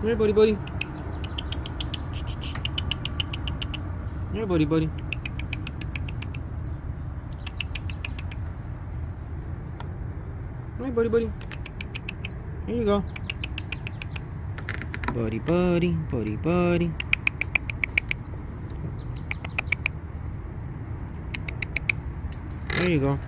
Here, buddy, buddy. Here, buddy, buddy. Hey, buddy, buddy. Here you go. Buddy, buddy, buddy, buddy. There you go.